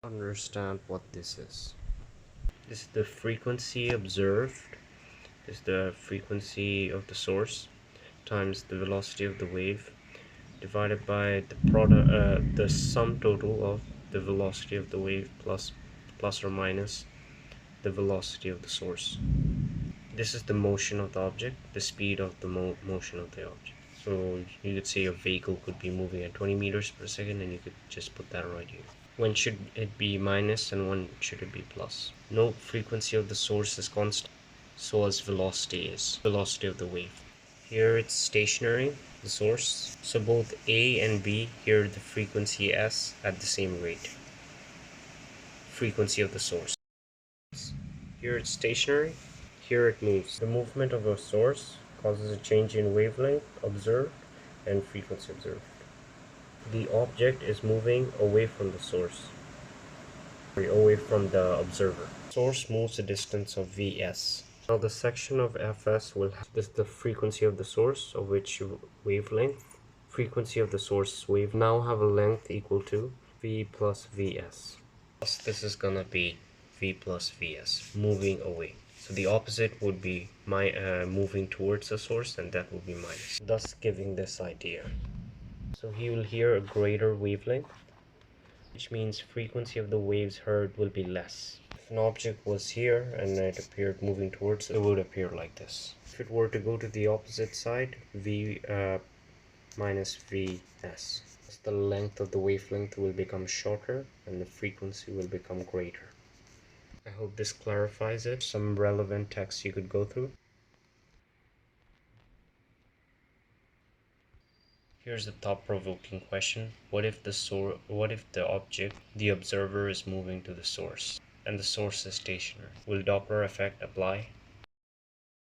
Understand what this is. This is the frequency observed. This is the frequency of the source times the velocity of the wave divided by the sum total of the velocity of the wave plus or minus the velocity of the source. This is the motion of the object, the speed of the motion of the object. So you could say a vehicle could be moving at 20 meters per second, and you could just put that right here. When should it be minus and when should it be plus? Note frequency of the source is constant, so as velocity is, velocity of the wave. Here it's stationary, the source, so both A and B, here the frequency S at the same rate. Frequency of the source. Here it's stationary, here it moves. The movement of a source causes a change in wavelength observed and frequency observed. The object is moving away from the source, away from the observer. Source moves a distance of Vs. Now the section of Fs will have this, the frequency of the source, of which wavelength, frequency of the source wave now have a length equal to V plus Vs. This is gonna be V plus Vs, moving away. So the opposite would be moving towards the source, and that would be minus, thus giving this idea. So he will hear a greater wavelength, which means frequency of the waves heard will be less. If an object was here and it appeared moving towards it, would appear like this. If it were to go to the opposite side, V minus Vs. The length of the wavelength will become shorter and the frequency will become greater. I hope this clarifies it. Some relevant text you could go through. Here's a thought-provoking question. What if the object, the observer, is moving to the source and the source is stationary? Will Doppler effect apply?